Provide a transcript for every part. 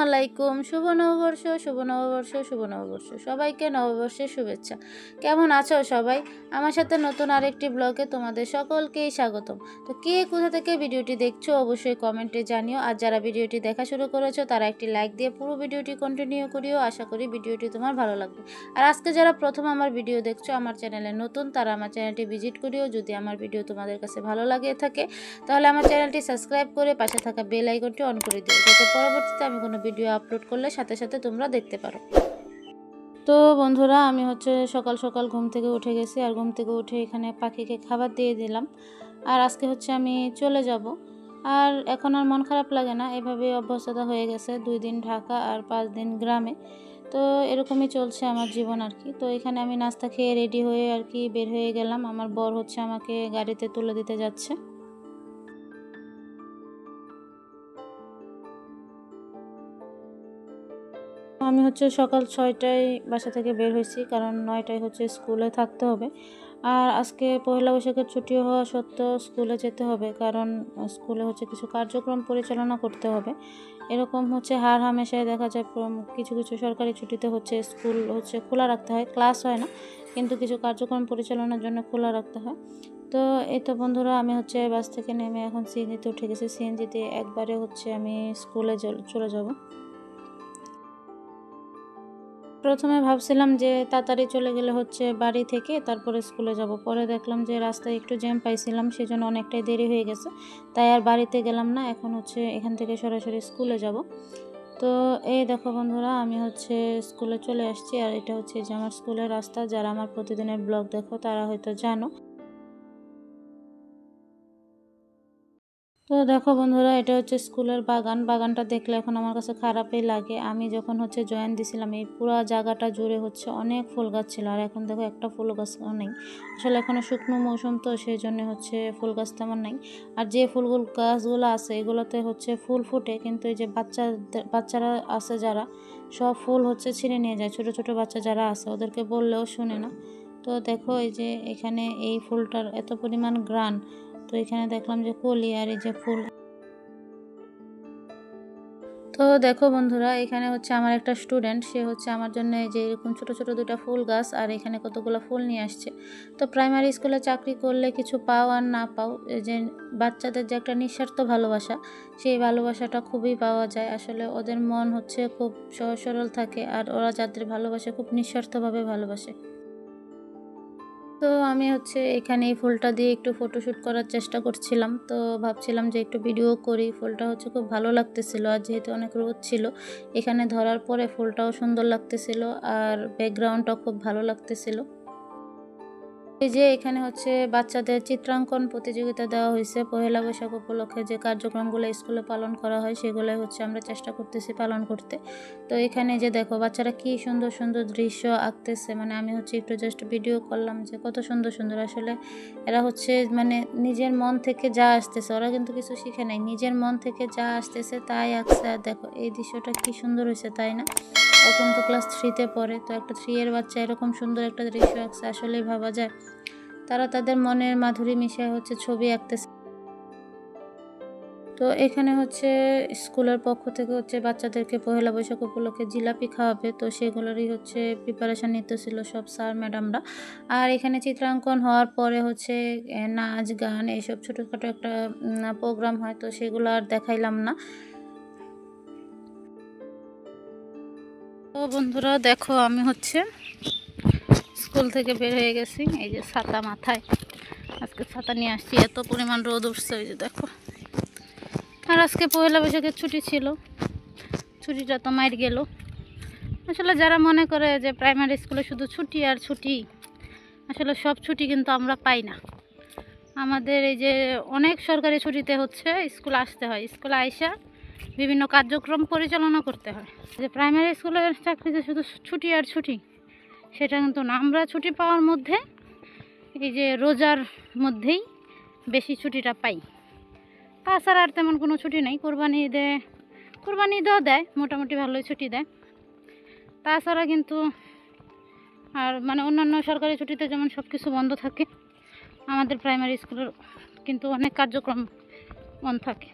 আলাইকুম। শুভ নববর্ষ, শুভ নববর্ষ, শুভ নববর্ষ। সবাইকে নববর্ষের শুভেচ্ছা। কেমন আছো সবাই? আমার সাথে নতুন আরেকটি ব্লগে তোমাদের সকলকেই স্বাগতম। তো কে কোথা থেকে ভিডিওটি দেখছো অবশ্যই কমেন্টে জানিও। আর যারা ভিডিওটি দেখা শুরু করেছো তারা একটি লাইক দিয়ে পুরো ভিডিওটি কন্টিনিউ করিও। আশা করি ভিডিওটি তোমার ভালো লাগবে। আর আজকে যারা প্রথম আমার ভিডিও দেখছো, আমার চ্যানেলে নতুন, তারা আমার চ্যানেলটি ভিজিট করিও। যদি আমার ভিডিও তোমাদের কাছে ভালো লাগে থাকে তাহলে আমার চ্যানেলটি সাবস্ক্রাইব করে পাশে থাকা বেল আইকনটি অন করে দিও, যাতে পরবর্তীতে আমি কোনো ভিডিও আপলোড করলে সাথে সাথে তোমরা দেখতে পারো। তো বন্ধুরা, আমি সকাল সকাল ঘুম থেকে উঠে গেছি। আর ঘুম থেকে উঠে এখানে পাখিকে খাবার দিয়ে দিলাম। আর আজকে আমি চলে যাব। আর এখন আর মন খারাপ লাগে না, এভাবে অভ্যস্ততা হয়ে গেছে। 2 দিন ঢাকা আর 5 দিন গ্রামে। তো এরকমই চলছে আমার জীবন আর কি। তো এখানে আমি নাস্তা খেয়ে রেডি হয়ে আর কি বের হয়ে গেলাম। আমার বর আমাকে গাড়িতে তুলে দিতে যাচ্ছে। আমি সকাল 6টায় বাসা থেকে বের হয়েছি, কারণ 9টায় স্কুলে থাকতে হবে। আর আজকে পয়লা বৈশাখের ছুটি হওয়া সত্ত্বেও স্কুলে যেতে হবে, কারণ স্কুলে কিছু কার্যক্রম পরিচালনা করতে হবে। এরকম হার হামেশায় দেখা যায় কিছু কিছু সরকারি ছুটিতে স্কুল খোলা রাখতে হয়, ক্লাস হয় না, কিন্তু কিছু কার্যক্রম পরিচালনার জন্য খোলা রাখতে হয়। তো এই তো বন্ধুরা, আমি বাস থেকে নেমে এখন সিএনজিতে উঠে গেছি। সিএনজিতে একবারে আমি স্কুলে চলে যাব। প্রথমে ভাবছিলাম যে তাড়াতাড়ি চলে গেলে বাড়ি থেকে তারপরে স্কুলে যাব। পরে দেখলাম যে রাস্তায় একটু জ্যাম পাইছিলাম, সেজন্য অনেকটাই দেরি হয়ে গেছে। তাই আর বাড়িতে গেলাম না, এখন এখান থেকে সরাসরি স্কুলে যাব। তো এই দেখো বন্ধুরা, আমি স্কুলে চলে আসছি। আর এটা যে আমার স্কুলের রাস্তা। যারা আমার প্রতিদিনের ব্লগ দেখো তারা হয়তো জানো। তো দেখো বন্ধুরা, এটা স্কুলের বাগান। বাগানটা দেখলে এখন আমার কাছে খারাপই লাগে। আমি যখন জয়েন দিছিলাম, এই পুরো জায়গাটা জুড়ে অনেক ফুল গাছ ছিল। আর এখন দেখো একটা ফুল গাছও নেই। আসলে এখনো শুকনো মৌসুম, তো সেই জন্য ফুল গাছ তেমন নেই। আর যে গাছগুলো আছে এগুলোতে ফুল ফুটে, কিন্তু এই যে বাচ্চারা আছে যারা, সব ফুল ছিঁড়ে নিয়ে যায়। ছোট ছোট বাচ্চা যারা আছে ওদেরকে বললেও শুনে না। তো দেখো এই যে এখানে এই ফুলটার এত পরিমাণ ঘ্রাণ। তো এখানে দেখলাম যে কলি আর এই যে ফুল। তো দেখো বন্ধুরা, এখানে আমার একটা স্টুডেন্ট, সে আমার জন্য এই যে এরকম ছোট ছোট 2টা ফুল গাছ আর এখানে কতগুলো ফুল নিয়ে আসছে। তো প্রাইমারি স্কুলে চাকরি করলে কিছু পাও আর না পাও, এই যে বাচ্চাদের যে একটা নিঃস্বার্থ ভালোবাসা, সেই ভালোবাসাটা খুবই পাওয়া যায়। আসলে ওদের মন খুব সহজ সরল থাকে, আর ওরা যাদের ভালোবাসে খুব নিঃস্বার্থভাবে ভালোবাসে। তো আমি এখানে এই ফুলটা দিয়ে একটু ফটোশ্যুট করার চেষ্টা করছিলাম। তো ভাবছিলাম যে একটু ভিডিও করি। ফুলটা খুব ভালো লাগতেছিল, আর যেহেতু অনেক রোদ ছিল, এখানে ধরার পরে ফুলটাও সুন্দর লাগতেছিল, আর ব্যাকগ্রাউন্ডটাও খুব ভালো লাগতেছিল। এই যে এখানে বাচ্চাদের চিত্রাঙ্কন প্রতিযোগিতা দেওয়া হয়েছে। পহেলা বৈশাখ উপলক্ষে যে কার্যক্রমগুলো স্কুলে পালন করা হয় সেগুলোই আমরা চেষ্টা করতেছি পালন করতে। তো এখানে যে দেখো বাচ্চারা কি সুন্দর সুন্দর দৃশ্য আঁকতেছে। মানে আমি একটু জাস্ট ভিডিও করলাম যে কত সুন্দর সুন্দর। আসলে এরা মানে নিজের মন থেকে যা আসতেছে, ওরা কিন্তু কিছু শিখে নাই, নিজের মন থেকে যা আসতেছে তাই আঁকছে। আর দেখো এই দৃশ্যটা কি সুন্দর হয়েছে, তাই না? ও কিন্তু ক্লাস 3-তে পড়ে। তো একটা 3 এর বাচ্চা এরকম সুন্দর একটা দৃশ্য আঁকছে, আসলেই ভাবা যায় তারা তাদের মনের মাধুরী মিশিয়ে ছবি আঁকতেছে। তো এখানে স্কুলের পক্ষ থেকে বাচ্চাদেরকে পহেলা বৈশাখ উপলক্ষে জিলাপি খাওয়াবে। তো সেগুলোরই প্রিপারেশান নিতেছিল সব স্যার ম্যাডামরা। আর এখানে চিত্রাঙ্কন হওয়ার পরে নাচ গান এইসব ছোটোখাটো একটা প্রোগ্রাম হয়। তো সেগুলো আর দেখাইলাম না। তো বন্ধুরা দেখো, আমি স্কুল থেকে বের হয়ে গেছি। এই যে ছাতা মাথায়, আজকে ছাতা নিয়ে আসছি, এত পরিমাণ রোদ উঠছে। ওই যে দেখো। আর আজকে পয়লা বৈশাখের ছুটি ছিল, ছুটিটা তো মাইর গেল। আসলে যারা মনে করে যে প্রাইমারি স্কুলে শুধু ছুটি আর ছুটি, আসলে সব ছুটি কিন্তু আমরা পাই না। আমাদের এই যে অনেক সরকারি ছুটিতে স্কুল আসতে হয়, স্কুলে আইসা বিভিন্ন কার্যক্রম পরিচালনা করতে হয়। যে প্রাইমারি স্কুলের চাকরিতে শুধু ছুটি আর ছুটি, সেটা কিন্তু না। আমরা ছুটি পাওয়ার মধ্যে এই যে রোজার মধ্যেই বেশি ছুটিটা পাই। তাছাড়া আর তেমন কোনো ছুটি নেই। কোরবানি ঈদেও দেয়, মোটামুটি ভালোই ছুটি দেয়। তাছাড়া কিন্তু আর অন্যান্য সরকারি ছুটিতে যেমন সব কিছু বন্ধ থাকে, আমাদের প্রাইমারি স্কুলের কিন্তু অনেক কার্যক্রম বন্ধ থাকে।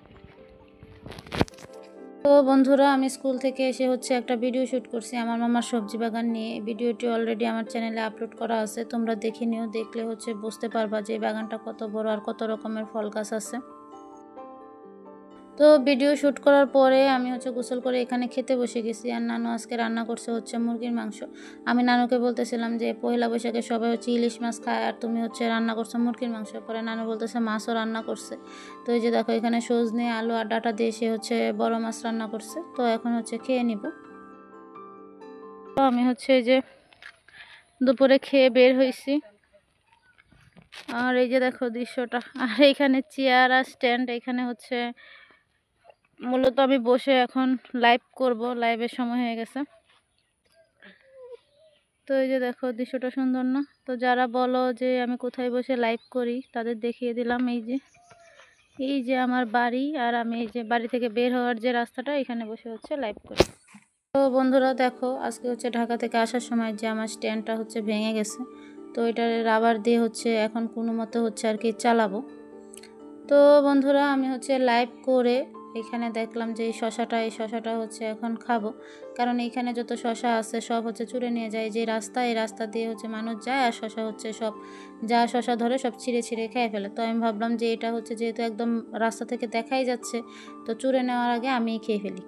তো বন্ধুরা, আমি স্কুল থেকে এসে হচ্ছে একটা ভিডিও শ্যুট করছি আমার মামার সবজি বাগান নিয়ে। ভিডিওটি অলরেডি আমার চ্যানেলে আপলোড করা আছে, তোমরা দেখে নিও। দেখলে হচ্ছে বুঝতে পারবা যে এই বাগানটা কত বড় আর কত রকমের ফল গাছ আছে। তো ভিডিও শ্যুট করার পরে আমি হচ্ছে গোসল করে এখানে খেতে বসে গেছি। আর নানু আজকে রান্না করছে হচ্ছে মুরগির মাংস। আমি নানুকে বলতেছিলাম যে পয়লা বৈশাখে সবাই হচ্ছে ইলিশ মাছ খায়, আর তুমি হচ্ছে রান্না করছো মুরগির মাংস। পরে নানু বলতেছে মাছও রান্না করছে। তো এই যে দেখো, এখানে সজনে, আলু আর ডাঁটা দিয়ে সে হচ্ছে বড় মাছ রান্না করছে। তো এখন হচ্ছে খেয়ে নিব। তো আমি হচ্ছে এই যে দুপুরে খেয়ে বের হয়েছি। আর এই যে দেখো দৃশ্যটা, আর এখানে চেয়ার আর স্ট্যান্ড। এখানে হচ্ছে মূলত আমি বসে এখন লাইভ করব, লাইভের সময় হয়ে গেছে। তো এই যে দেখো দৃশ্যটা সুন্দর না? তো যারা বলো যে আমি কোথায় বসে লাইভ করি, তাদের দেখিয়ে দিলাম। এই যে আমার বাড়ি, আর আমি এই যে বাড়ি থেকে বের হওয়ার যে রাস্তাটা, এখানে বসে হচ্ছে লাইভ করি। তো বন্ধুরা দেখো, আজকে হচ্ছে ঢাকা থেকে আসার সময় যে আমার স্ট্যান্ডটা হচ্ছে ভেঙে গেছে। তো এটা রাবার দিয়ে হচ্ছে এখন কোনো মতে হচ্ছে আর কি চালাবো। তো বন্ধুরা, আমি হচ্ছে লাইভ করে এখানে দেখলাম যে এই শশাটা হচ্ছে এখন খাবো। কারণ এইখানে যত শশা আছে সব হচ্ছে চুরে নিয়ে যায়। যে রাস্তা, এই রাস্তা দিয়ে হচ্ছে মানুষ যায়, আর শশা হচ্ছে সব যা শশা ধরে সব ছিঁড়ে ছিঁড়ে খেয়ে ফেলে। তো আমি ভাবলাম যে এটা হচ্ছে যেহেতু একদম রাস্তা থেকে দেখাই যাচ্ছে, তো চুরে নেওয়ার আগে আমিই খেয়ে ফেলি।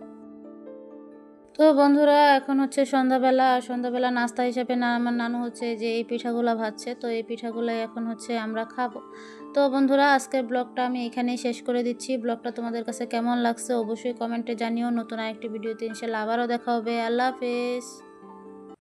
তো বন্ধুরা, এখন হচ্ছে সন্ধ্যাবেলা। আর সন্ধ্যাবেলা নাস্তা হিসেবে আমার নানু হচ্ছে যে এই পিঠাগুলো ভাজছে। তো এই পিঠাগুলো এখন হচ্ছে আমরা খাবো। তো বন্ধুরা, আজকের ব্লগটা আমি এখানেই শেষ করে দিচ্ছি। ব্লগটা তোমাদের কাছে কেমন লাগছে অবশ্যই কমেন্টে জানিও। নতুন আরেকটি ভিডিওতে ইনশাল্লাহ আবারও দেখা হবে। আল্লাহ হাফেজ।